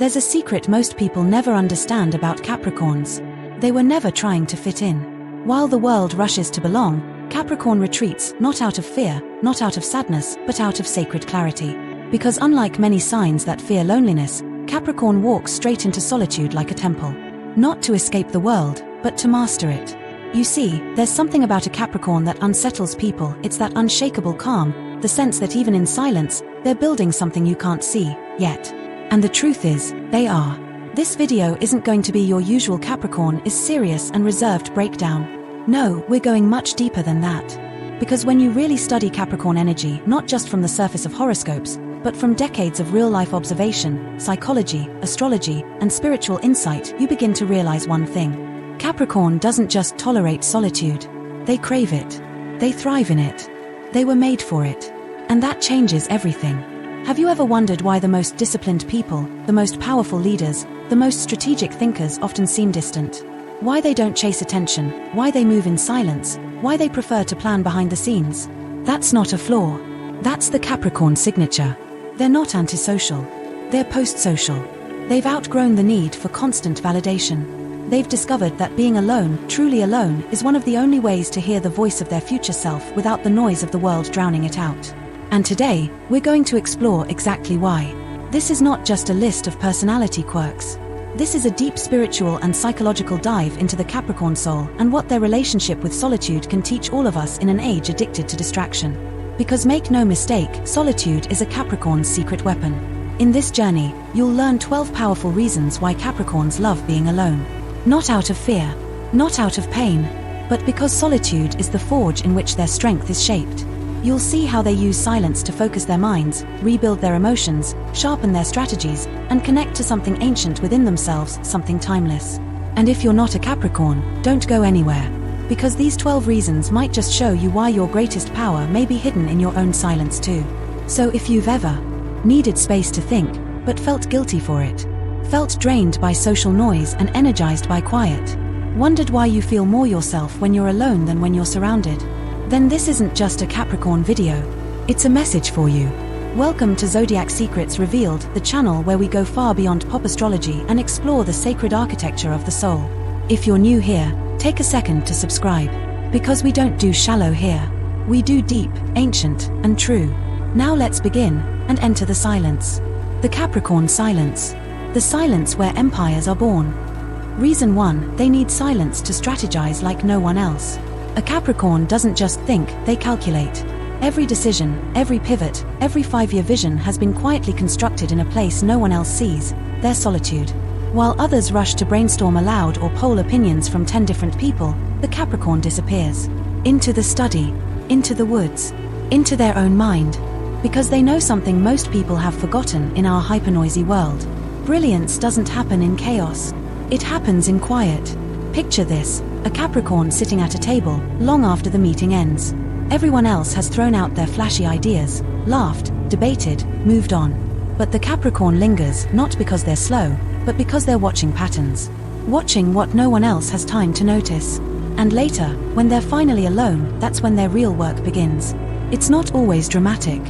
There's a secret most people never understand about Capricorns. They were never trying to fit in. While the world rushes to belong, Capricorn retreats, not out of fear, not out of sadness, but out of sacred clarity. Because unlike many signs that fear loneliness, Capricorn walks straight into solitude like a temple. Not to escape the world, but to master it. You see, there's something about a Capricorn that unsettles people. It's that unshakable calm, the sense that even in silence, they're building something you can't see, yet. And the truth is, they are. This video isn't going to be your usual Capricorn is serious and reserved breakdown. No, we're going much deeper than that. Because when you really study Capricorn energy, not just from the surface of horoscopes, but from decades of real-life observation, psychology, astrology, and spiritual insight, you begin to realize one thing. Capricorn doesn't just tolerate solitude. They crave it. They thrive in it. They were made for it. And that changes everything. Have you ever wondered why the most disciplined people, the most powerful leaders, the most strategic thinkers often seem distant? Why they don't chase attention, why they move in silence, why they prefer to plan behind the scenes? That's not a flaw. That's the Capricorn signature. They're not antisocial. They're post-social. They've outgrown the need for constant validation. They've discovered that being alone, truly alone, is one of the only ways to hear the voice of their future self without the noise of the world drowning it out. And today, we're going to explore exactly why. This is not just a list of personality quirks. This is a deep spiritual and psychological dive into the Capricorn soul and what their relationship with solitude can teach all of us in an age addicted to distraction. Because make no mistake, solitude is a Capricorn's secret weapon. In this journey, you'll learn 12 powerful reasons why Capricorns love being alone. Not out of fear, not out of pain, but because solitude is the forge in which their strength is shaped. You'll see how they use silence to focus their minds, rebuild their emotions, sharpen their strategies, and connect to something ancient within themselves, something timeless. And if you're not a Capricorn, don't go anywhere. Because these 12 reasons might just show you why your greatest power may be hidden in your own silence too. So if you've ever needed space to think, but felt guilty for it, felt drained by social noise and energized by quiet, wondered why you feel more yourself when you're alone than when you're surrounded, then this isn't just a Capricorn video. It's a message for you. Welcome to Zodiac Secrets Revealed, the channel where we go far beyond pop astrology and explore the sacred architecture of the soul. If you're new here, take a second to subscribe. Because we don't do shallow here. We do deep, ancient, and true. Now let's begin, and enter the silence. The Capricorn silence. The silence where empires are born. Reason 1, they need silence to strategize like no one else. A Capricorn doesn't just think, they calculate. Every decision, every pivot, every 5-year vision has been quietly constructed in a place no one else sees, their solitude. While others rush to brainstorm aloud or poll opinions from 10 different people, the Capricorn disappears. Into the study, into the woods, into their own mind. Because they know something most people have forgotten in our hyper-noisy world. Brilliance doesn't happen in chaos. It happens in quiet. Picture this, a Capricorn sitting at a table, long after the meeting ends. Everyone else has thrown out their flashy ideas, laughed, debated, moved on. But the Capricorn lingers, not because they're slow, but because they're watching patterns. Watching what no one else has time to notice. And later, when they're finally alone, that's when their real work begins. It's not always dramatic.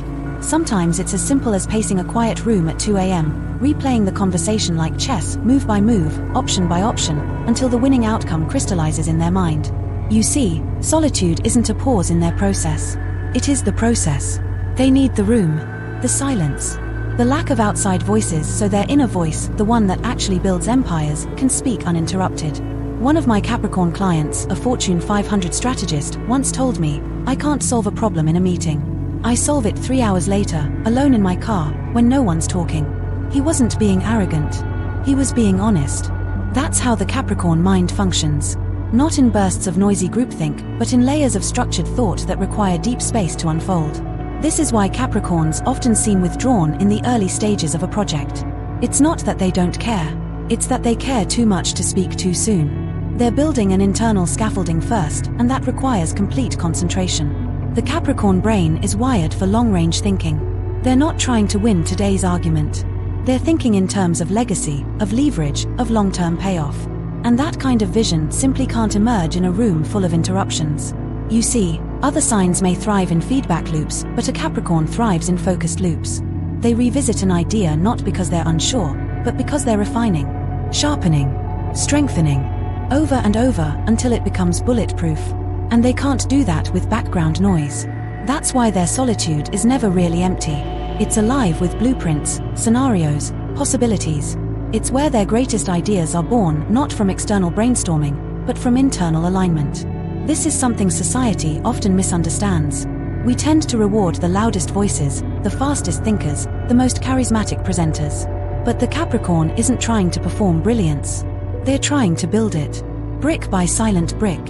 Sometimes it's as simple as pacing a quiet room at 2 a.m., replaying the conversation like chess, move by move, option by option, until the winning outcome crystallizes in their mind. You see, solitude isn't a pause in their process. It is the process. They need the room, the silence, the lack of outside voices so their inner voice, the one that actually builds empires, can speak uninterrupted. One of my Capricorn clients, a Fortune 500 strategist, once told me, "I can't solve a problem in a meeting. I solve it 3 hours later, alone in my car, when no one's talking." He wasn't being arrogant. He was being honest. That's how the Capricorn mind functions. Not in bursts of noisy groupthink, but in layers of structured thought that require deep space to unfold. This is why Capricorns often seem withdrawn in the early stages of a project. It's not that they don't care. It's that they care too much to speak too soon. They're building an internal scaffolding first, and that requires complete concentration. The Capricorn brain is wired for long-range thinking. They're not trying to win today's argument. They're thinking in terms of legacy, of leverage, of long-term payoff. And that kind of vision simply can't emerge in a room full of interruptions. You see, other signs may thrive in feedback loops, but a Capricorn thrives in focused loops. They revisit an idea not because they're unsure, but because they're refining, sharpening, strengthening, over and over until it becomes bulletproof. And they can't do that with background noise. That's why their solitude is never really empty. It's alive with blueprints, scenarios, possibilities. It's where their greatest ideas are born, not from external brainstorming, but from internal alignment. This is something society often misunderstands. We tend to reward the loudest voices, the fastest thinkers, the most charismatic presenters. But the Capricorn isn't trying to perform brilliance. They're trying to build it, brick by silent brick.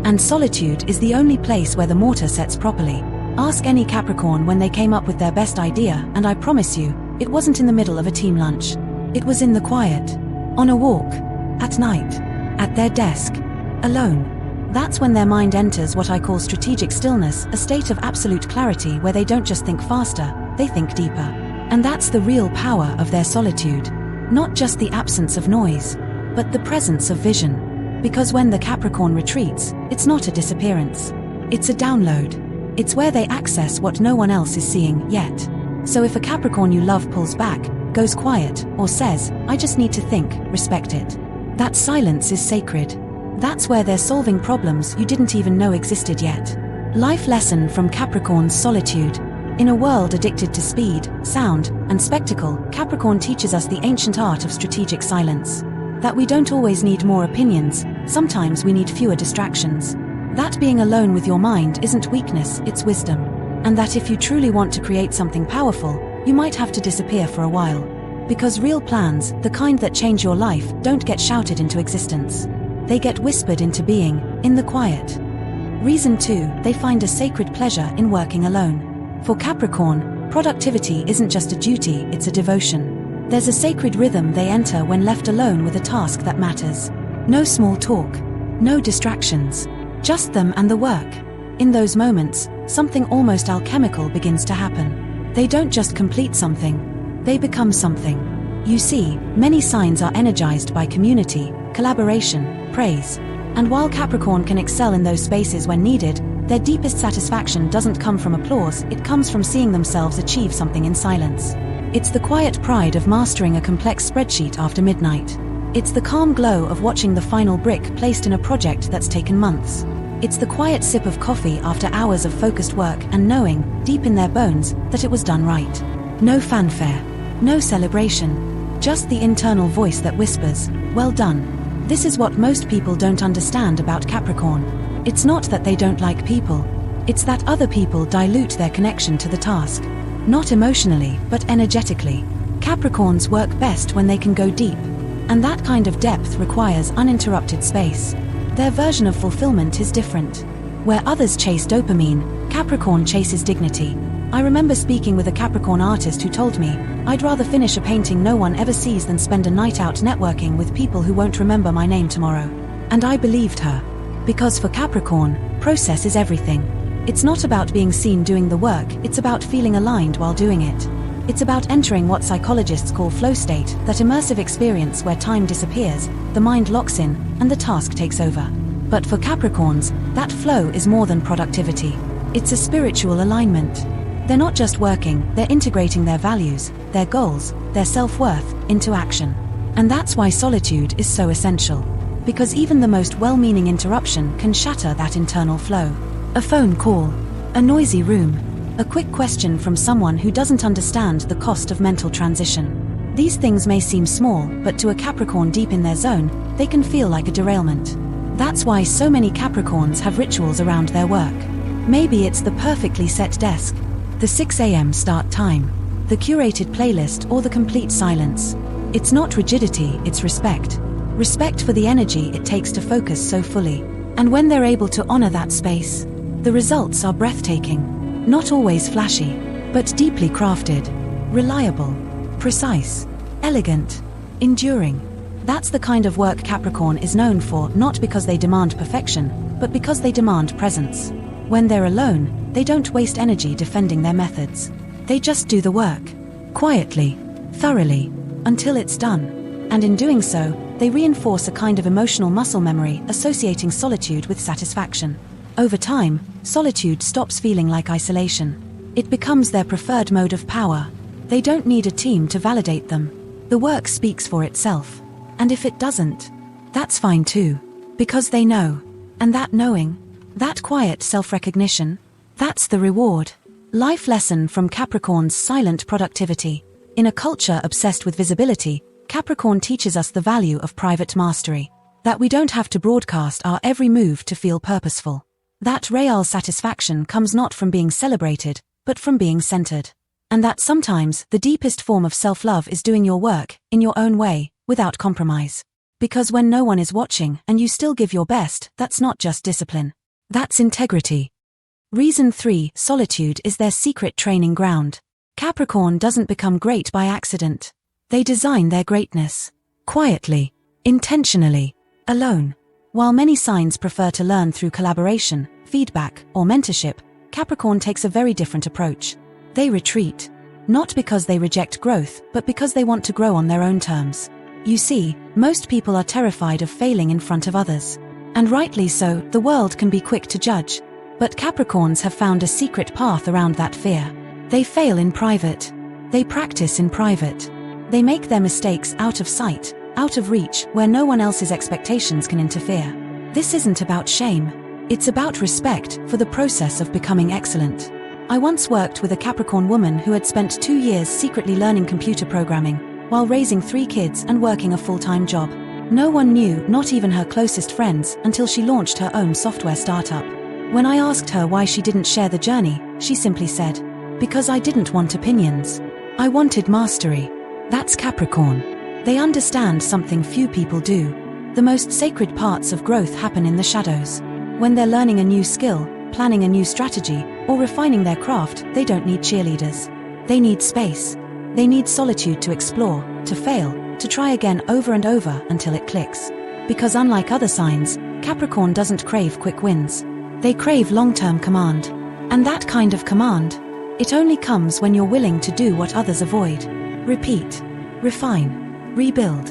And solitude is the only place where the mortar sets properly. Ask any Capricorn when they came up with their best idea, and I promise you, it wasn't in the middle of a team lunch. It was in the quiet, on a walk, at night, at their desk, alone. That's when their mind enters what I call strategic stillness, a state of absolute clarity where they don't just think faster, they think deeper. And that's the real power of their solitude. Not just the absence of noise, but the presence of vision. Because when the Capricorn retreats, it's not a disappearance. It's a download. It's where they access what no one else is seeing yet. So if a Capricorn you love pulls back, goes quiet, or says, "I just need to think," respect it. That silence is sacred. That's where they're solving problems you didn't even know existed yet. Life lesson from Capricorn's solitude. In a world addicted to speed, sound, and spectacle, Capricorn teaches us the ancient art of strategic silence. That we don't always need more opinions, sometimes we need fewer distractions. That being alone with your mind isn't weakness, it's wisdom. And that if you truly want to create something powerful, you might have to disappear for a while. Because real plans, the kind that change your life, don't get shouted into existence. They get whispered into being, in the quiet. Reason 2, they find a sacred pleasure in working alone. For Capricorn, productivity isn't just a duty, it's a devotion. There's a sacred rhythm they enter when left alone with a task that matters. No small talk, no distractions, just them and the work. In those moments, something almost alchemical begins to happen. They don't just complete something, they become something. You see, many signs are energized by community, collaboration, praise. And while Capricorn can excel in those spaces when needed, their deepest satisfaction doesn't come from applause, it comes from seeing themselves achieve something in silence. It's the quiet pride of mastering a complex spreadsheet after midnight. It's the calm glow of watching the final brick placed in a project that's taken months. It's the quiet sip of coffee after hours of focused work and knowing, deep in their bones, that it was done right. No fanfare, no celebration, just the internal voice that whispers, "Well done." This is what most people don't understand about Capricorn. It's not that they don't like people. It's that other people dilute their connection to the task. Not emotionally, but energetically. Capricorns work best when they can go deep. And that kind of depth requires uninterrupted space. Their version of fulfillment is different. Where others chase dopamine, Capricorn chases dignity. I remember speaking with a Capricorn artist who told me, "I'd rather finish a painting no one ever sees than spend a night out networking with people who won't remember my name tomorrow." And I believed her. Because for Capricorn, process is everything. It's not about being seen doing the work, it's about feeling aligned while doing it. It's about entering what psychologists call flow state, that immersive experience where time disappears, the mind locks in, and the task takes over. But for Capricorns, that flow is more than productivity. It's a spiritual alignment. They're not just working, they're integrating their values, their goals, their self-worth, into action. And that's why solitude is so essential. Because even the most well-meaning interruption can shatter that internal flow. A phone call, a noisy room, a quick question from someone who doesn't understand the cost of mental transition. These things may seem small, but to a Capricorn deep in their zone, they can feel like a derailment. That's why so many Capricorns have rituals around their work. Maybe it's the perfectly set desk, the 6 a.m. start time, the curated playlist, or the complete silence. It's not rigidity, it's respect. Respect for the energy it takes to focus so fully. And when they're able to honor that space, the results are breathtaking. Not always flashy, but deeply crafted, reliable, precise, elegant, enduring. That's the kind of work Capricorn is known for, not because they demand perfection, but because they demand presence. When they're alone, they don't waste energy defending their methods. They just do the work, quietly, thoroughly, until it's done. And in doing so, they reinforce a kind of emotional muscle memory associating solitude with satisfaction. Over time, solitude stops feeling like isolation. It becomes their preferred mode of power. They don't need a team to validate them. The work speaks for itself. And if it doesn't, that's fine too. Because they know. And that knowing, that quiet self-recognition, that's the reward. Life lesson from Capricorn's silent productivity. In a culture obsessed with visibility, Capricorn teaches us the value of private mastery. That we don't have to broadcast our every move to feel purposeful. That real satisfaction comes not from being celebrated, but from being centered. And that sometimes the deepest form of self-love is doing your work, in your own way, without compromise. Because when no one is watching and you still give your best, that's not just discipline. That's integrity. Reason 3, solitude is their secret training ground. Capricorn doesn't become great by accident. They design their greatness. Quietly. Intentionally. Alone. While many signs prefer to learn through collaboration, feedback, or mentorship, Capricorn takes a very different approach. They retreat. Not because they reject growth, but because they want to grow on their own terms. You see, most people are terrified of failing in front of others. And rightly so, the world can be quick to judge. But Capricorns have found a secret path around that fear. They fail in private. They practice in private. They make their mistakes out of sight, out of reach, where no one else's expectations can interfere. This isn't about shame. It's about respect for the process of becoming excellent. I once worked with a Capricorn woman who had spent 2 years secretly learning computer programming, while raising 3 kids and working a full-time job. No one knew, not even her closest friends, until she launched her own software startup. When I asked her why she didn't share the journey, she simply said, "Because I didn't want opinions. I wanted mastery." That's Capricorn. They understand something few people do. The most sacred parts of growth happen in the shadows. When they're learning a new skill, planning a new strategy, or refining their craft, they don't need cheerleaders. They need space. They need solitude to explore, to fail, to try again over and over until it clicks. Because unlike other signs, Capricorn doesn't crave quick wins. They crave long-term command. And that kind of command, it only comes when you're willing to do what others avoid. Repeat. Refine. Rebuild.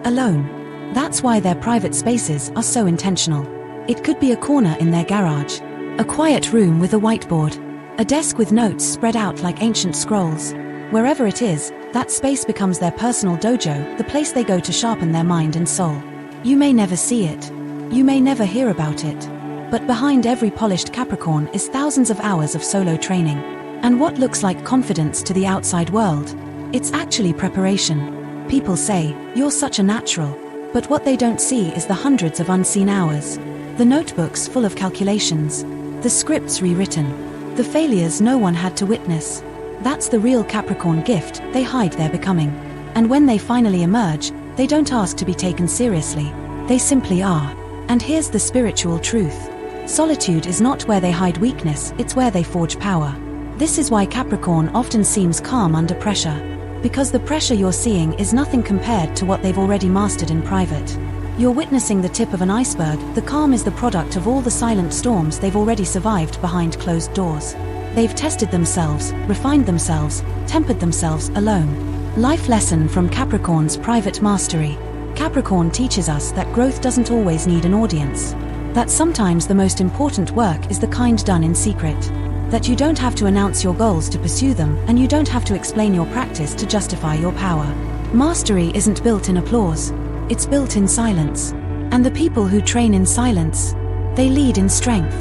Alone. That's why their private spaces are so intentional. It could be a corner in their garage. A quiet room with a whiteboard. A desk with notes spread out like ancient scrolls. Wherever it is, that space becomes their personal dojo, the place they go to sharpen their mind and soul. You may never see it. You may never hear about it. But behind every polished Capricorn is thousands of hours of solo training. And what looks like confidence to the outside world, it's actually preparation. People say, "You're such a natural." But what they don't see is the hundreds of unseen hours. The notebooks full of calculations. The scripts rewritten. The failures no one had to witness. That's the real Capricorn gift, they hide their becoming. And when they finally emerge, they don't ask to be taken seriously. They simply are. And here's the spiritual truth. Solitude is not where they hide weakness, it's where they forge power. This is why Capricorn often seems calm under pressure. Because the pressure you're seeing is nothing compared to what they've already mastered in private. You're witnessing the tip of an iceberg, the calm is the product of all the silent storms they've already survived behind closed doors. They've tested themselves, refined themselves, tempered themselves alone. Life lesson from Capricorn's private mastery. Capricorn teaches us that growth doesn't always need an audience. That sometimes the most important work is the kind done in secret. That you don't have to announce your goals to pursue them, and you don't have to explain your practice to justify your power. Mastery isn't built in applause. It's built in silence. And the people who train in silence, they lead in strength.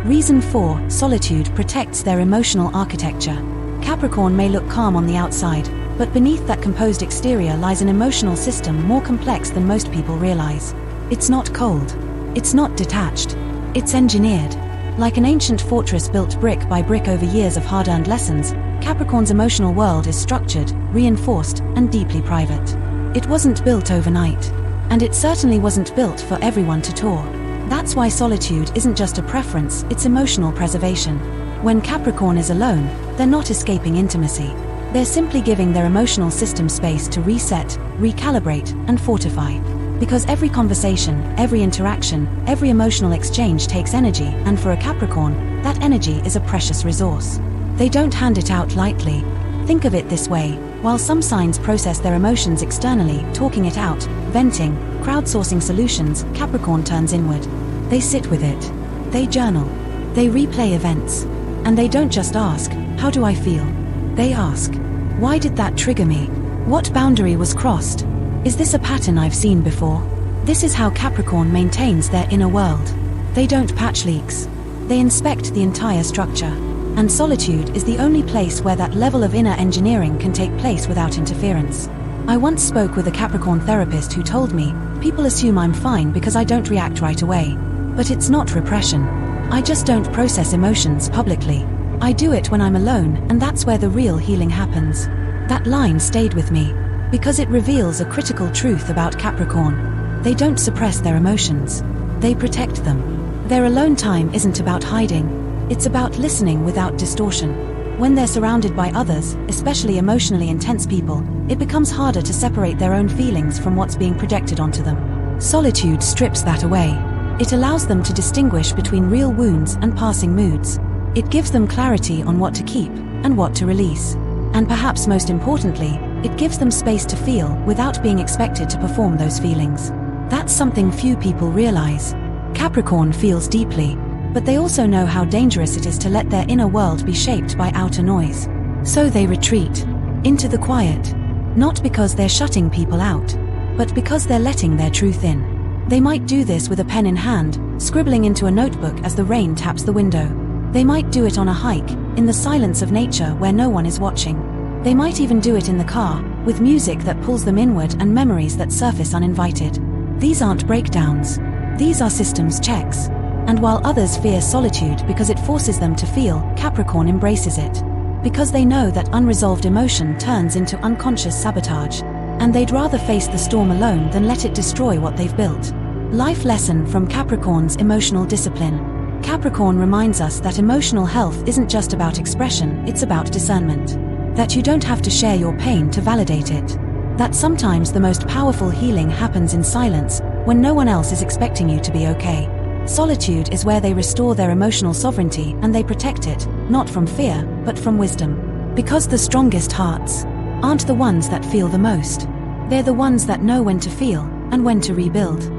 Reason 4, solitude protects their emotional architecture. Capricorn may look calm on the outside, but beneath that composed exterior lies an emotional system more complex than most people realize. It's not cold. It's not detached. It's engineered. Like an ancient fortress built brick by brick over years of hard-earned lessons, Capricorn's emotional world is structured, reinforced, and deeply private. It wasn't built overnight. And it certainly wasn't built for everyone to tour. That's why solitude isn't just a preference, it's emotional preservation. When Capricorn is alone, they're not escaping intimacy. They're simply giving their emotional system space to reset, recalibrate, and fortify. Because every conversation, every interaction, every emotional exchange takes energy, and for a Capricorn, that energy is a precious resource. They don't hand it out lightly. Think of it this way, while some signs process their emotions externally, talking it out, venting, crowdsourcing solutions, Capricorn turns inward. They sit with it. They journal. They replay events. And they don't just ask, "How do I feel?" They ask, "Why did that trigger me? What boundary was crossed? Is this a pattern I've seen before? This is how Capricorn maintains their inner world. They don't patch leaks. They inspect the entire structure. And solitude is the only place where that level of inner engineering can take place without interference. I once spoke with a Capricorn therapist who told me, people assume I'm fine because I don't react right away. But it's not repression. I just don't process emotions publicly. I do it when I'm alone, and that's where the real healing happens. That line stayed with me, because it reveals a critical truth about Capricorn. They don't suppress their emotions. They protect them. Their alone time isn't about hiding. It's about listening without distortion. When they're surrounded by others, especially emotionally intense people, it becomes harder to separate their own feelings from what's being projected onto them. Solitude strips that away. It allows them to distinguish between real wounds and passing moods. It gives them clarity on what to keep and what to release. And perhaps most importantly, it gives them space to feel without being expected to perform those feelings. That's something few people realize. Capricorn feels deeply, but they also know how dangerous it is to let their inner world be shaped by outer noise. So they retreat into the quiet, not because they're shutting people out, but because they're letting their truth in. They might do this with a pen in hand, scribbling into a notebook as the rain taps the window. They might do it on a hike, in the silence of nature where no one is watching. They might even do it in the car, with music that pulls them inward and memories that surface uninvited. These aren't breakdowns. These are systems checks. And while others fear solitude because it forces them to feel, Capricorn embraces it. Because they know that unresolved emotion turns into unconscious sabotage. And they'd rather face the storm alone than let it destroy what they've built. Life lesson from Capricorn's emotional discipline. Capricorn reminds us that emotional health isn't just about expression, it's about discernment. That you don't have to share your pain to validate it. That sometimes the most powerful healing happens in silence, when no one else is expecting you to be okay. Solitude is where they restore their emotional sovereignty and they protect it, not from fear, but from wisdom. Because the strongest hearts aren't the ones that feel the most. They're the ones that know when to feel and when to rebuild.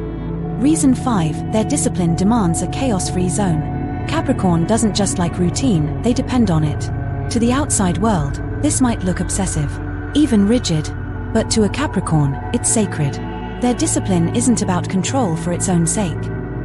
Reason 5, their discipline demands a chaos-free zone. Capricorn doesn't just like routine, they depend on it. To the outside world, this might look obsessive, even rigid, but to a Capricorn, it's sacred. Their discipline isn't about control for its own sake.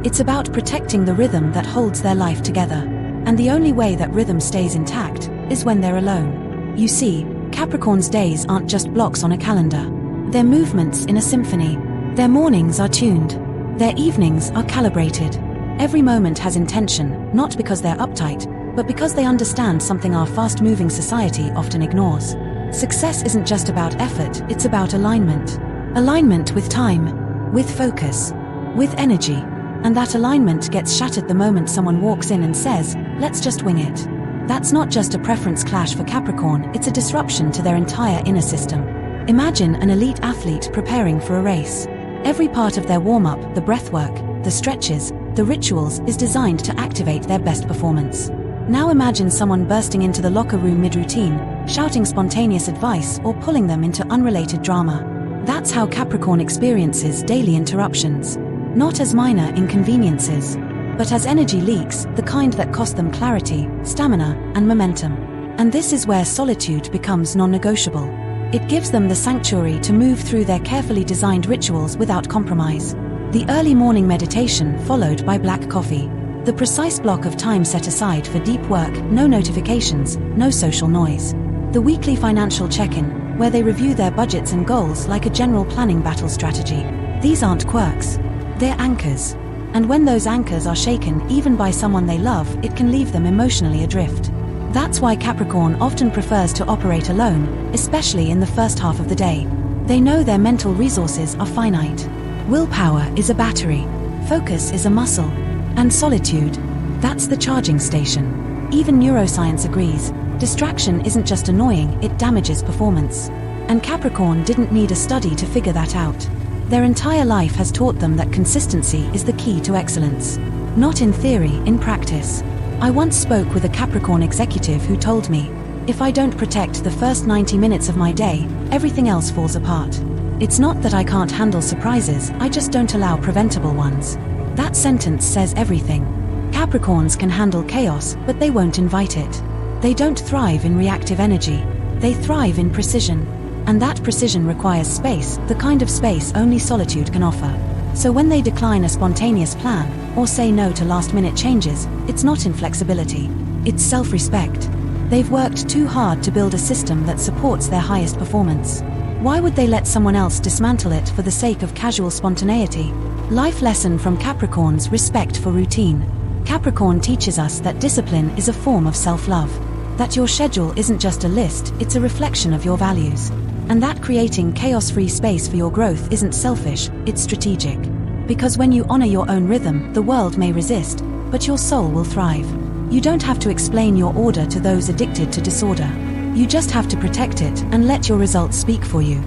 It's about protecting the rhythm that holds their life together. And the only way that rhythm stays intact is when they're alone. You see, Capricorn's days aren't just blocks on a calendar. They're movements in a symphony. Their mornings are tuned. Their evenings are calibrated. Every moment has intention, not because they're uptight, but because they understand something our fast-moving society often ignores. Success isn't just about effort, it's about alignment. Alignment with time, with focus, with energy. And that alignment gets shattered the moment someone walks in and says, let's just wing it. That's not just a preference clash for Capricorn, it's a disruption to their entire inner system. Imagine an elite athlete preparing for a race. Every part of their warm-up, the breathwork, the stretches, the rituals is designed to activate their best performance. Now imagine someone bursting into the locker room mid-routine, shouting spontaneous advice or pulling them into unrelated drama. That's how Capricorn experiences daily interruptions. Not as minor inconveniences, but as energy leaks, the kind that cost them clarity, stamina, and momentum. And this is where solitude becomes non-negotiable. It gives them the sanctuary to move through their carefully designed rituals without compromise. The early morning meditation followed by black coffee. The precise block of time set aside for deep work, no notifications, no social noise. The weekly financial check-in, where they review their budgets and goals like a general planning battle strategy. These aren't quirks. They're anchors. And when those anchors are shaken, even by someone they love, it can leave them emotionally adrift. That's why Capricorn often prefers to operate alone, especially in the first half of the day. They know their mental resources are finite. Willpower is a battery. Focus is a muscle. And solitude, that's the charging station. Even neuroscience agrees. Distraction isn't just annoying, it damages performance. And Capricorn didn't need a study to figure that out. Their entire life has taught them that consistency is the key to excellence. Not in theory, in practice. I once spoke with a Capricorn executive who told me, if I don't protect the first 90 minutes of my day, everything else falls apart. It's not that I can't handle surprises, I just don't allow preventable ones. That sentence says everything. Capricorns can handle chaos, but they won't invite it. They don't thrive in reactive energy. They thrive in precision. And that precision requires space, the kind of space only solitude can offer. So when they decline a spontaneous plan, or say no to last-minute changes, it's not inflexibility. It's self-respect. They've worked too hard to build a system that supports their highest performance. Why would they let someone else dismantle it for the sake of casual spontaneity? Life lesson from Capricorns: respect for routine. Capricorn teaches us that discipline is a form of self-love. That your schedule isn't just a list, it's a reflection of your values. And that creating chaos-free space for your growth isn't selfish, it's strategic. Because when you honor your own rhythm, the world may resist, but your soul will thrive. You don't have to explain your order to those addicted to disorder. You just have to protect it and let your results speak for you.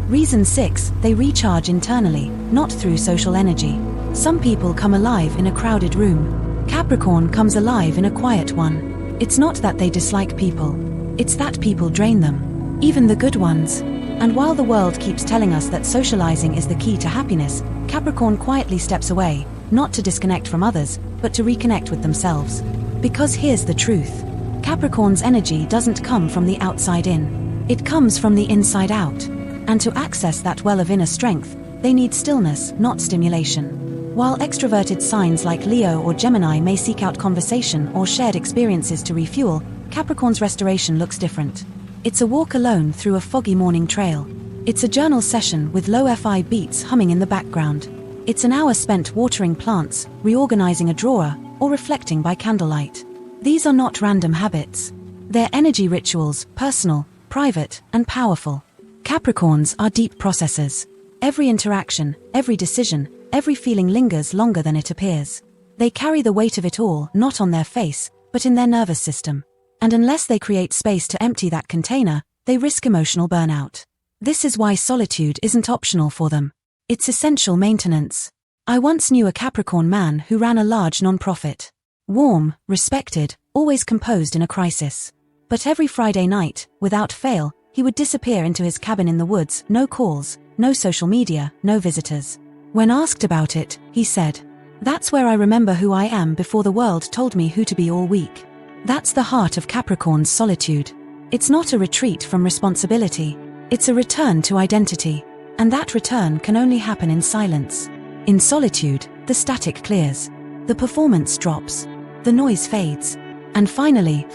Reason 6, they recharge internally, not through social energy. Some people come alive in a crowded room. Capricorn comes alive in a quiet one. It's not that they dislike people. It's that people drain them. Even the good ones. And while the world keeps telling us that socializing is the key to happiness, Capricorn quietly steps away, not to disconnect from others, but to reconnect with themselves. Because here's the truth. Capricorn's energy doesn't come from the outside in. It comes from the inside out. And to access that well of inner strength, they need stillness, not stimulation. While extroverted signs like Leo or Gemini may seek out conversation or shared experiences to refuel, Capricorn's restoration looks different. It's a walk alone through a foggy morning trail. It's a journal session with lo-fi beats humming in the background. It's an hour spent watering plants, reorganizing a drawer, or reflecting by candlelight. These are not random habits. They're energy rituals, personal, private, and powerful. Capricorns are deep processors. Every interaction, every decision, every feeling lingers longer than it appears. They carry the weight of it all, not on their face, but in their nervous system. And unless they create space to empty that container, they risk emotional burnout. This is why solitude isn't optional for them. It's essential maintenance. I once knew a Capricorn man who ran a large non-profit. Warm, respected, always composed in a crisis. But every Friday night, without fail, he would disappear into his cabin in the woods, no calls, no social media, no visitors. When asked about it, he said, "That's where I remember who I am before the world told me who to be all week." That's the heart of Capricorn's solitude. It's not a retreat from responsibility. It's a return to identity. And that return can only happen in silence. In solitude, the static clears. The performance drops. The noise fades. And finally,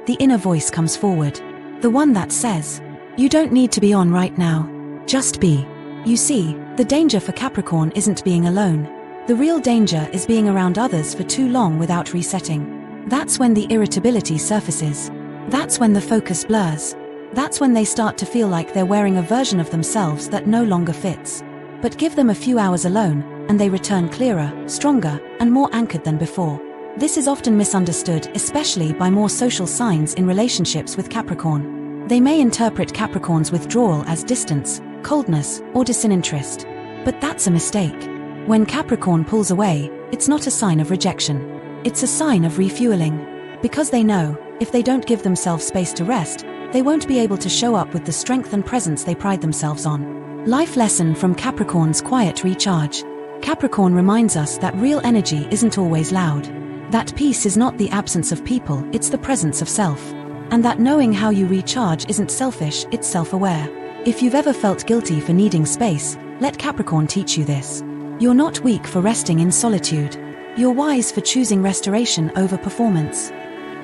the inner voice comes forward. The one that says, "You don't need to be on right now. Just be." You see, the danger for Capricorn isn't being alone. The real danger is being around others for too long without resetting. That's when the irritability surfaces. That's when the focus blurs. That's when they start to feel like they're wearing a version of themselves that no longer fits. But give them a few hours alone, and they return clearer, stronger, and more anchored than before. This is often misunderstood, especially by more social signs in relationships with Capricorn. They may interpret Capricorn's withdrawal as distance, coldness, or disinterest. But that's a mistake. When Capricorn pulls away, it's not a sign of rejection. It's a sign of refueling. Because they know, if they don't give themselves space to rest, they won't be able to show up with the strength and presence they pride themselves on. Life lesson from Capricorn's quiet recharge. Capricorn reminds us that real energy isn't always loud. That peace is not the absence of people, it's the presence of self. And that knowing how you recharge isn't selfish, it's self-aware. If you've ever felt guilty for needing space, let Capricorn teach you this. You're not weak for resting in solitude. You're wise for choosing restoration over performance.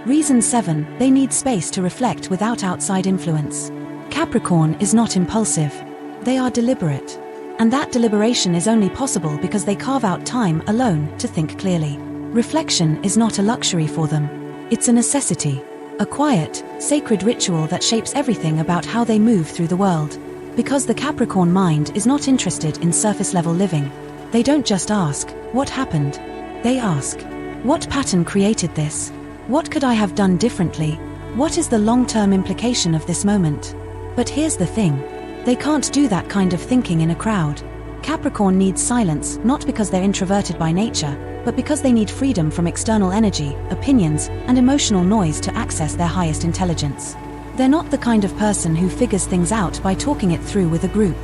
Reason 7, they need space to reflect without outside influence. Capricorn is not impulsive. They are deliberate. And that deliberation is only possible because they carve out time alone to think clearly. Reflection is not a luxury for them. It's a necessity. A quiet, sacred ritual that shapes everything about how they move through the world. Because the Capricorn mind is not interested in surface-level living. They don't just ask, "What happened?" They ask, "What pattern created this? What could I have done differently? What is the long-term implication of this moment?" But here's the thing. They can't do that kind of thinking in a crowd. Capricorn needs silence, not because they're introverted by nature, but because they need freedom from external energy, opinions, and emotional noise to access their highest intelligence. They're not the kind of person who figures things out by talking it through with a group.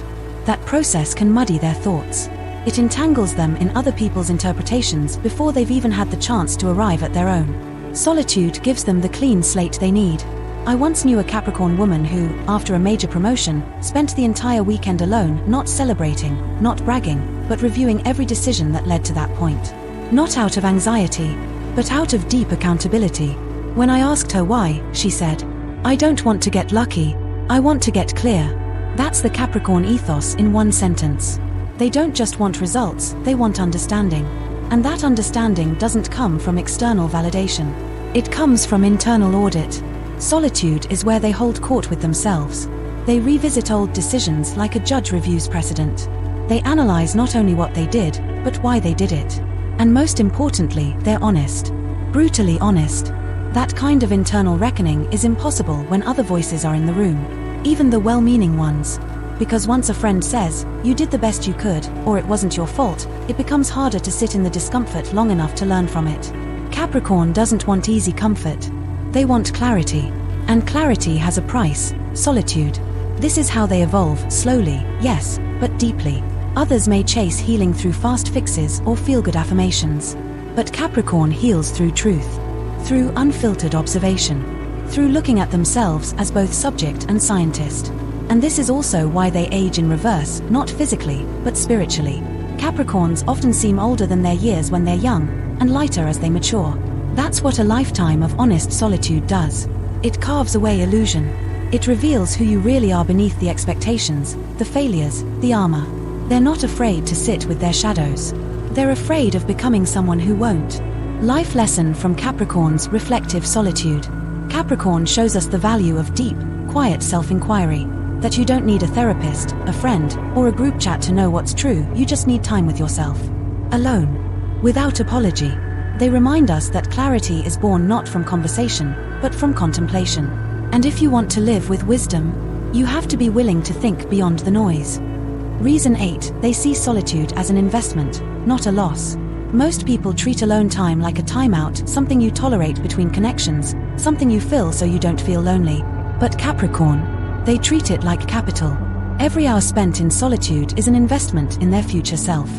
That process can muddy their thoughts. It entangles them in other people's interpretations before they've even had the chance to arrive at their own. Solitude gives them the clean slate they need. I once knew a Capricorn woman who, after a major promotion, spent the entire weekend alone, not celebrating, not bragging, but reviewing every decision that led to that point. Not out of anxiety, but out of deep accountability. When I asked her why, she said, "I don't want to get lucky, I want to get clear." That's the Capricorn ethos in one sentence. They don't just want results, they want understanding. And that understanding doesn't come from external validation. It comes from internal audit. Solitude is where they hold court with themselves. They revisit old decisions like a judge reviews precedent. They analyze not only what they did, but why they did it. And most importantly, they're honest. Brutally honest. That kind of internal reckoning is impossible when other voices are in the room. Even the well-meaning ones. Because once a friend says, "You did the best you could," or "It wasn't your fault," it becomes harder to sit in the discomfort long enough to learn from it. Capricorn doesn't want easy comfort. They want clarity. And clarity has a price: solitude. This is how they evolve, slowly, yes, but deeply. Others may chase healing through fast fixes or feel-good affirmations. But Capricorn heals through truth. Through unfiltered observation. Through looking at themselves as both subject and scientist. And this is also why they age in reverse, not physically, but spiritually. Capricorns often seem older than their years when they're young, and lighter as they mature. That's what a lifetime of honest solitude does. It carves away illusion. It reveals who you really are beneath the expectations, the failures, the armor. They're not afraid to sit with their shadows. They're afraid of becoming someone who won't. Life lesson from Capricorn's reflective solitude. Capricorn shows us the value of deep, quiet self-inquiry. That you don't need a therapist, a friend, or a group chat to know what's true, you just need time with yourself. Alone. Without apology. They remind us that clarity is born not from conversation, but from contemplation. And if you want to live with wisdom, you have to be willing to think beyond the noise. Reason 8, they see solitude as an investment, not a loss. Most people treat alone time like a timeout, something you tolerate between connections, something you fill so you don't feel lonely. But Capricorn, they treat it like capital. Every hour spent in solitude is an investment in their future self.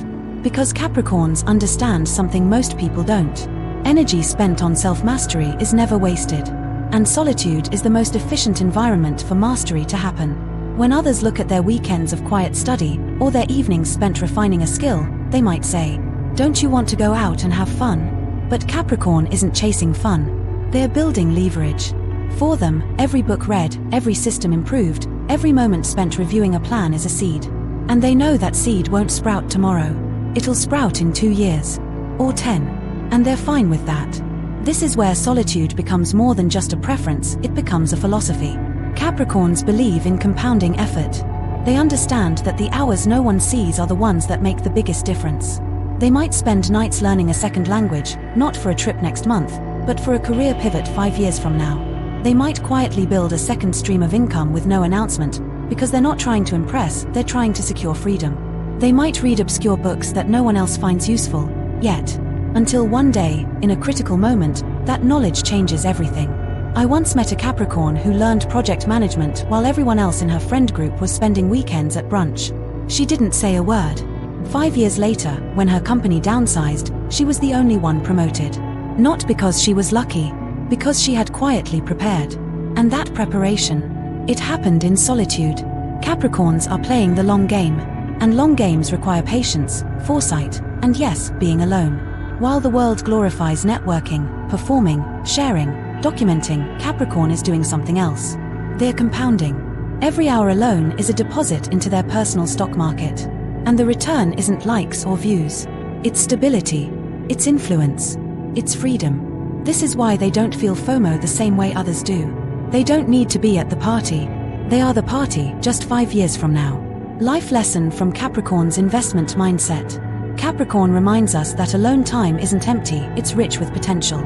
Because Capricorns understand something most people don't. Energy spent on self-mastery is never wasted. And solitude is the most efficient environment for mastery to happen. When others look at their weekends of quiet study, or their evenings spent refining a skill, they might say, "Don't you want to go out and have fun?" But Capricorn isn't chasing fun. They're building leverage. For them, every book read, every system improved, every moment spent reviewing a plan is a seed. And they know that seed won't sprout tomorrow. It'll sprout in 2 years. Or 10. And they're fine with that. This is where solitude becomes more than just a preference, it becomes a philosophy. Capricorns believe in compounding effort. They understand that the hours no one sees are the ones that make the biggest difference. They might spend nights learning a second language, not for a trip next month, but for a career pivot 5 years from now. They might quietly build a second stream of income with no announcement, because they're not trying to impress, they're trying to secure freedom. They might read obscure books that no one else finds useful, yet. Until one day, in a critical moment, that knowledge changes everything. I once met a Capricorn who learned project management while everyone else in her friend group was spending weekends at brunch. She didn't say a word. 5 years later, when her company downsized, she was the only one promoted. Not because she was lucky, because she had quietly prepared. And that preparation, it happened in solitude. Capricorns are playing the long game. And long games require patience, foresight, and yes, being alone. While the world glorifies networking, performing, sharing, documenting, Capricorn is doing something else. They're compounding. Every hour alone is a deposit into their personal stock market. And the return isn't likes or views. It's stability. It's influence. It's freedom. This is why they don't feel FOMO the same way others do. They don't need to be at the party. They are the party, just 5 years from now. Life lesson from Capricorn's investment mindset. Capricorn reminds us that alone time isn't empty, it's rich with potential.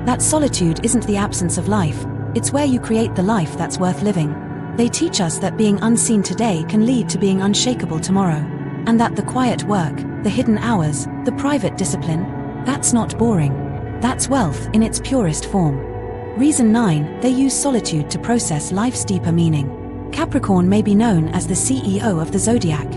That solitude isn't the absence of life, it's where you create the life that's worth living. They teach us that being unseen today can lead to being unshakable tomorrow. And that the quiet work, the hidden hours, the private discipline, that's not boring. That's wealth in its purest form. Reason 9, they use solitude to process life's deeper meaning. Capricorn may be known as the CEO of the Zodiac.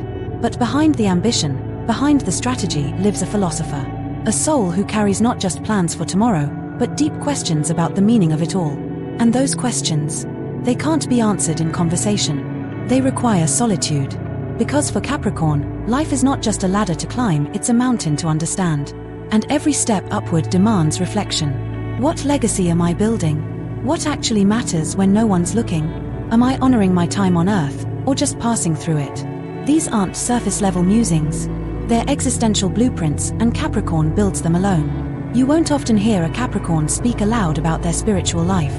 But behind the ambition, behind the strategy, lives a philosopher. A soul who carries not just plans for tomorrow, but deep questions about the meaning of it all. And those questions, They can't be answered in conversation. They require solitude. Because for Capricorn, life is not just a ladder to climb, it's a mountain to understand. And every step upward demands reflection. What legacy am I building? What actually matters when no one's looking? Am I honoring my time on Earth, or just passing through it? These aren't surface-level musings. They're existential blueprints, and Capricorn builds them alone. You won't often hear a Capricorn speak aloud about their spiritual life.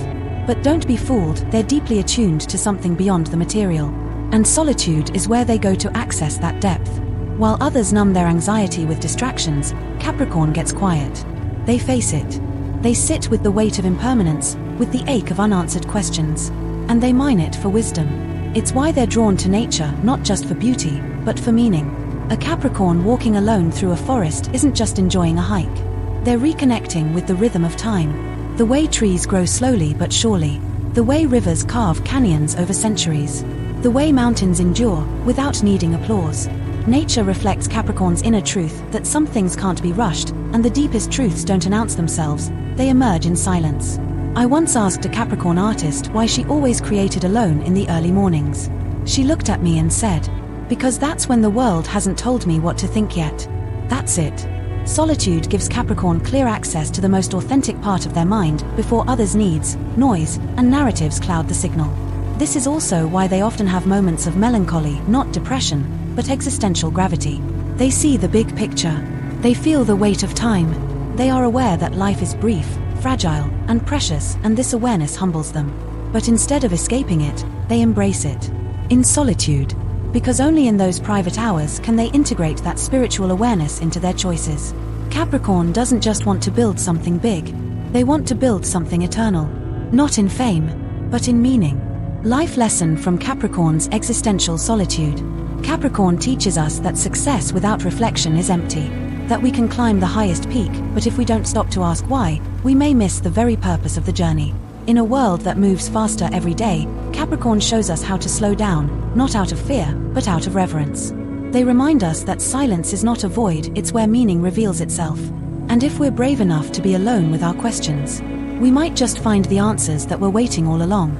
But don't be fooled, they're deeply attuned to something beyond the material. And solitude is where they go to access that depth. While others numb their anxiety with distractions, Capricorn gets quiet. They face it. They sit with the weight of impermanence, with the ache of unanswered questions. And they mine it for wisdom. It's why they're drawn to nature, not just for beauty, but for meaning. A Capricorn walking alone through a forest isn't just enjoying a hike. They're reconnecting with the rhythm of time. The way trees grow slowly but surely. The way rivers carve canyons over centuries. The way mountains endure, without needing applause. Nature reflects Capricorn's inner truth that some things can't be rushed, and the deepest truths don't announce themselves, they emerge in silence. I once asked a Capricorn artist why she always created alone in the early mornings. She looked at me and said, "Because that's when the world hasn't told me what to think yet." That's it. Solitude gives Capricorn clear access to the most authentic part of their mind before others' needs, noise, and narratives cloud the signal. This is also why they often have moments of melancholy, not depression, but existential gravity. They see the big picture. They feel the weight of time. They are aware that life is brief, fragile, and precious, and this awareness humbles them. But instead of escaping it, they embrace it. In solitude. Because only in those private hours can they integrate that spiritual awareness into their choices. Capricorn doesn't just want to build something big. They want to build something eternal. Not in fame, but in meaning. Life lesson from Capricorn's existential solitude. Capricorn teaches us that success without reflection is empty. That we can climb the highest peak, but if we don't stop to ask why, we may miss the very purpose of the journey. In a world that moves faster every day, Capricorn shows us how to slow down, not out of fear, but out of reverence. They remind us that silence is not a void, it's where meaning reveals itself. And if we're brave enough to be alone with our questions, we might just find the answers that were waiting all along.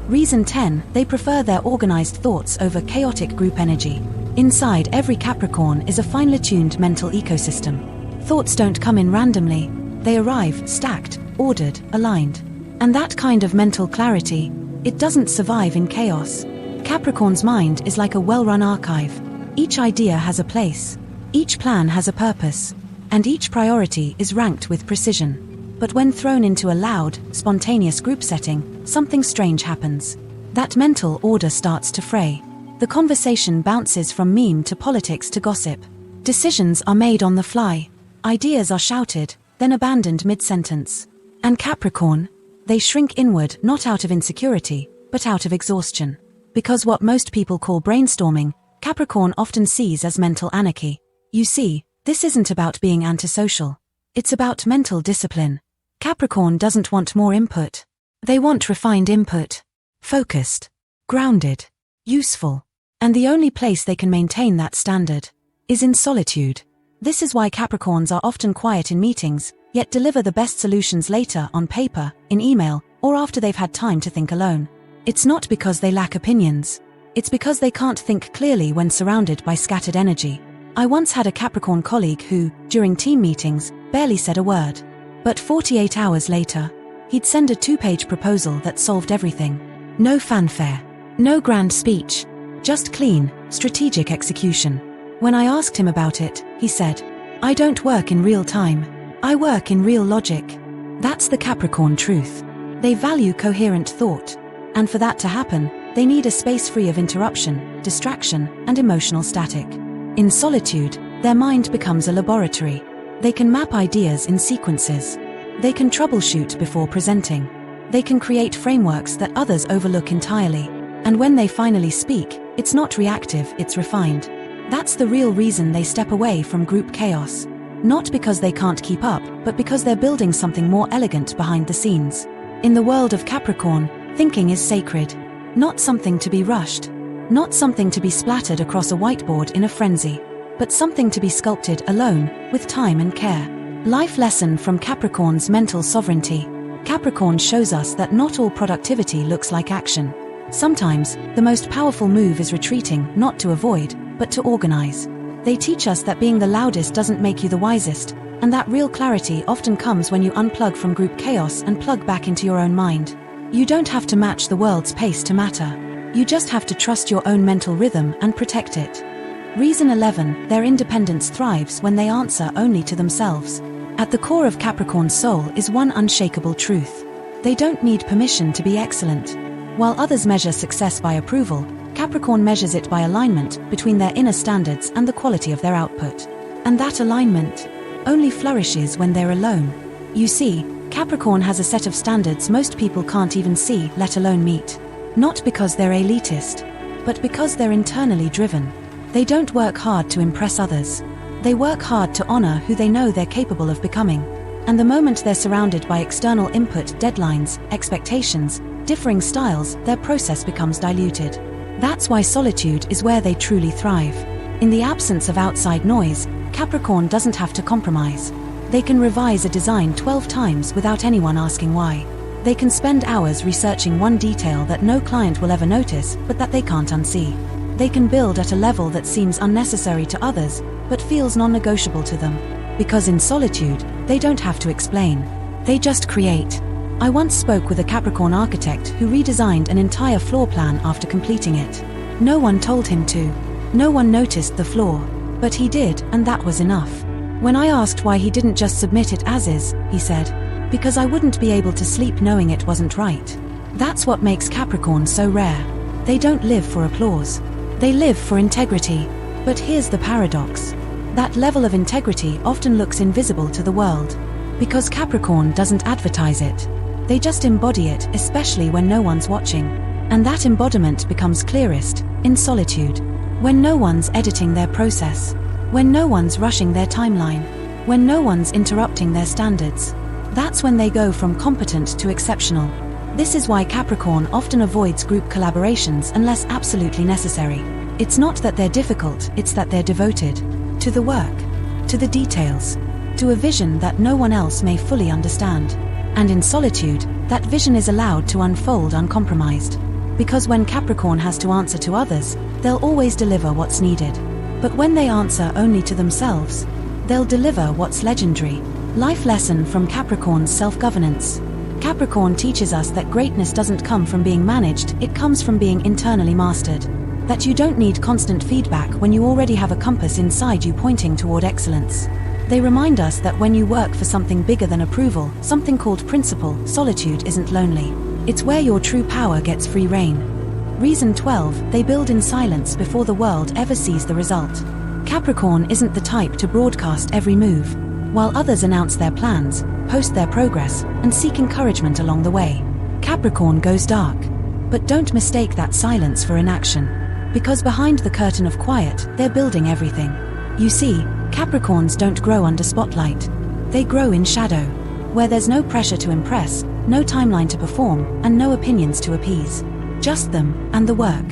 Reason 10, they prefer their organized thoughts over chaotic group energy. Inside every Capricorn is a finely tuned mental ecosystem. Thoughts don't come in randomly. They arrive stacked, ordered, aligned. And that kind of mental clarity, it doesn't survive in chaos. Capricorn's mind is like a well-run archive. Each idea has a place. Each plan has a purpose. And each priority is ranked with precision. But when thrown into a loud, spontaneous group setting, something strange happens. That mental order starts to fray. The conversation bounces from meme to politics to gossip. Decisions are made on the fly. Ideas are shouted, then abandoned mid-sentence. And Capricorn, they shrink inward not out of insecurity, but out of exhaustion. Because what most people call brainstorming, Capricorn often sees as mental anarchy. You see, this isn't about being antisocial. It's about mental discipline. Capricorn doesn't want more input. They want refined input. Focused. Grounded. Useful. And the only place they can maintain that standard is in solitude. This is why Capricorns are often quiet in meetings, yet deliver the best solutions later on paper, in email, or after they've had time to think alone. It's not because they lack opinions. It's because they can't think clearly when surrounded by scattered energy. I once had a Capricorn colleague who, during team meetings, barely said a word. But 48 hours later, he'd send a 2-page proposal that solved everything. No fanfare. No grand speech. Just clean, strategic execution. When I asked him about it, he said, "I don't work in real time. I work in real logic." That's the Capricorn truth. They value coherent thought. And for that to happen, they need a space free of interruption, distraction, and emotional static. In solitude, their mind becomes a laboratory. They can map ideas in sequences. They can troubleshoot before presenting. They can create frameworks that others overlook entirely. And when they finally speak, it's not reactive, it's refined. That's the real reason they step away from group chaos. Not because they can't keep up, but because they're building something more elegant behind the scenes. In the world of Capricorn, thinking is sacred. Not something to be rushed. Not something to be splattered across a whiteboard in a frenzy. But something to be sculpted alone, with time and care. Life lesson from Capricorn's mental sovereignty. Capricorn shows us that not all productivity looks like action. Sometimes, the most powerful move is retreating, not to avoid, but to organize. They teach us that being the loudest doesn't make you the wisest, and that real clarity often comes when you unplug from group chaos and plug back into your own mind. You don't have to match the world's pace to matter. You just have to trust your own mental rhythm and protect it. Reason 11, their independence thrives when they answer only to themselves. At the core of Capricorn's soul is one unshakable truth. They don't need permission to be excellent. While others measure success by approval, Capricorn measures it by alignment between their inner standards and the quality of their output. And that alignment only flourishes when they're alone. You see, Capricorn has a set of standards most people can't even see, let alone meet. Not because they're elitist, but because they're internally driven. They don't work hard to impress others. They work hard to honor who they know they're capable of becoming. And the moment they're surrounded by external input, deadlines, expectations, differing styles, their process becomes diluted. That's why solitude is where they truly thrive. In the absence of outside noise, Capricorn doesn't have to compromise. They can revise a design 12 times without anyone asking why. They can spend hours researching one detail that no client will ever notice, but that they can't unsee. They can build at a level that seems unnecessary to others, but feels non-negotiable to them. Because in solitude, they don't have to explain. They just create. I once spoke with a Capricorn architect who redesigned an entire floor plan after completing it. No one told him to. No one noticed the flaw. But he did, and that was enough. When I asked why he didn't just submit it as is, he said, "Because I wouldn't be able to sleep knowing it wasn't right." That's what makes Capricorn so rare. They don't live for applause. They live for integrity. But here's the paradox. That level of integrity often looks invisible to the world. Because Capricorn doesn't advertise it. They just embody it, especially when no one's watching. And that embodiment becomes clearest in solitude. When no one's editing their process. When no one's rushing their timeline. When no one's interrupting their standards. That's when they go from competent to exceptional. This is why Capricorn often avoids group collaborations unless absolutely necessary. It's not that they're difficult, it's that they're devoted. To the work. To the details. To a vision that no one else may fully understand. And in solitude, that vision is allowed to unfold uncompromised. Because when Capricorn has to answer to others, they'll always deliver what's needed. But when they answer only to themselves, they'll deliver what's legendary. Life lesson from Capricorn's self-governance. Capricorn teaches us that greatness doesn't come from being managed, it comes from being internally mastered. That you don't need constant feedback when you already have a compass inside you pointing toward excellence. They remind us that when you work for something bigger than approval, something called principle, solitude isn't lonely. It's where your true power gets free rein. Reason 12, they build in silence before the world ever sees the result. Capricorn isn't the type to broadcast every move. While others announce their plans, post their progress, and seek encouragement along the way, Capricorn goes dark. But don't mistake that silence for inaction. Because behind the curtain of quiet, they're building everything. You see, Capricorns don't grow under spotlight. They grow in shadow, where there's no pressure to impress, no timeline to perform, and no opinions to appease. Just them, and the work.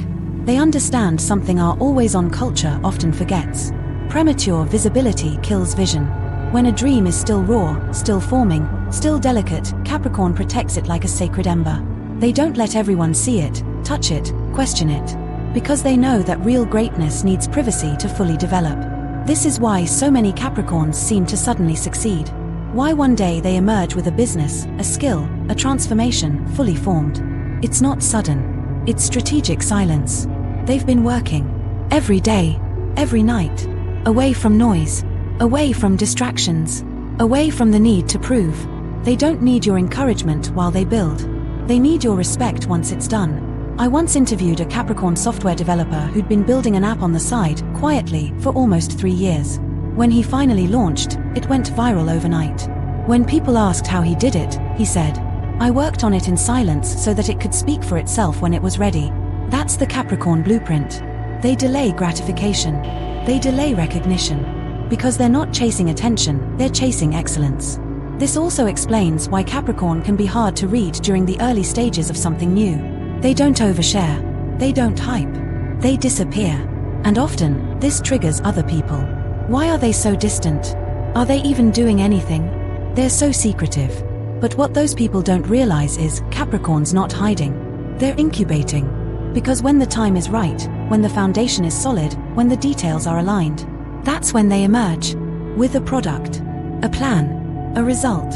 They understand something our always-on culture often forgets. Premature visibility kills vision. When a dream is still raw, still forming, still delicate, Capricorn protects it like a sacred ember. They don't let everyone see it, touch it, question it. Because they know that real greatness needs privacy to fully develop. This is why so many Capricorns seem to suddenly succeed. Why one day they emerge with a business, a skill, a transformation, fully formed. It's not sudden. It's strategic silence. They've been working. Every day. Every night. Away from noise. Away from distractions. Away from the need to prove. They don't need your encouragement while they build. They need your respect once it's done. I once interviewed a Capricorn software developer who'd been building an app on the side, quietly, for almost 3 years. When he finally launched, it went viral overnight. When people asked how he did it, he said, "I worked on it in silence so that it could speak for itself when it was ready." That's the Capricorn blueprint. They delay gratification. They delay recognition. Because they're not chasing attention, they're chasing excellence. This also explains why Capricorn can be hard to read during the early stages of something new. They don't overshare. They don't hype. They disappear. And often, this triggers other people. Why are they so distant? Are they even doing anything? They're so secretive. But what those people don't realize is Capricorn's not hiding. They're incubating. Because when the time is right, when the foundation is solid, when the details are aligned, that's when they emerge. With a product, a plan, a result.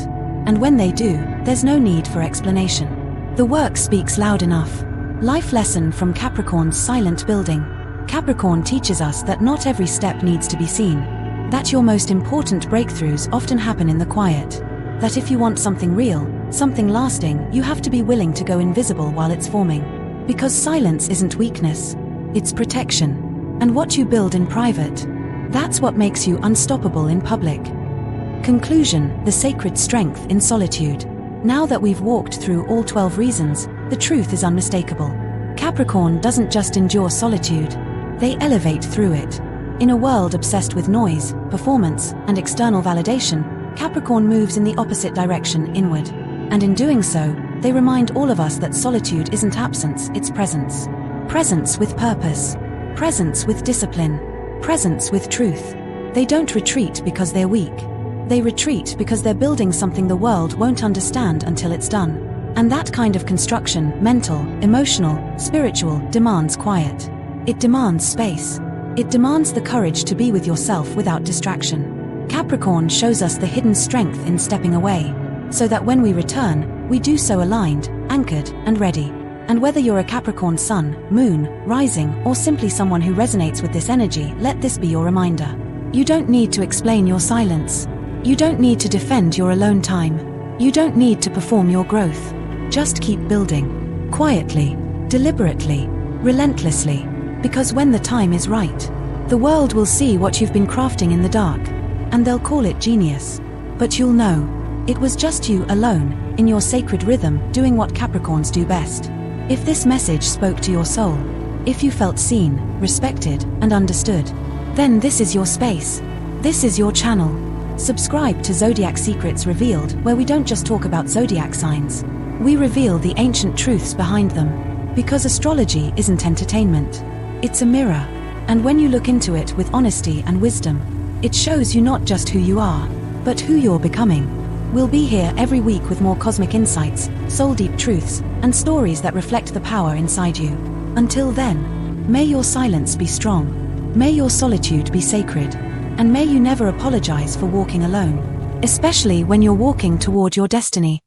And when they do, there's no need for explanation. The work speaks loud enough. Life lesson from Capricorn's silent building. Capricorn teaches us that not every step needs to be seen. That your most important breakthroughs often happen in the quiet. That if you want something real, something lasting, you have to be willing to go invisible while it's forming. Because silence isn't weakness, it's protection. And what you build in private, that's what makes you unstoppable in public. Conclusion: the sacred strength in solitude. Now that we've walked through all 12 reasons, the truth is unmistakable. Capricorn doesn't just endure solitude, they elevate through it. In a world obsessed with noise, performance, and external validation, Capricorn moves in the opposite direction, inward. And in doing so, they remind all of us that solitude isn't absence, it's presence. Presence with purpose. Presence with discipline. Presence with truth. They don't retreat because they're weak. They retreat because they're building something the world won't understand until it's done. And that kind of construction, mental, emotional, spiritual, demands quiet. It demands space. It demands the courage to be with yourself without distraction. Capricorn shows us the hidden strength in stepping away, so that when we return, we do so aligned, anchored, and ready. And whether you're a Capricorn sun, moon, rising, or simply someone who resonates with this energy, let this be your reminder. You don't need to explain your silence. You don't need to defend your alone time. You don't need to perform your growth. Just keep building. Quietly, deliberately, relentlessly. Because when the time is right, the world will see what you've been crafting in the dark, and they'll call it genius. But you'll know, it was just you alone, in your sacred rhythm, doing what Capricorns do best. If this message spoke to your soul, if you felt seen, respected, and understood, then this is your space. This is your channel. Subscribe to Zodiac Secrets Revealed, where we don't just talk about zodiac signs. We reveal the ancient truths behind them. Because astrology isn't entertainment. It's a mirror. And when you look into it with honesty and wisdom, it shows you not just who you are, but who you're becoming. We'll be here every week with more cosmic insights, soul-deep truths, and stories that reflect the power inside you. Until then, may your silence be strong. May your solitude be sacred. And may you never apologize for walking alone, especially when you're walking toward your destiny.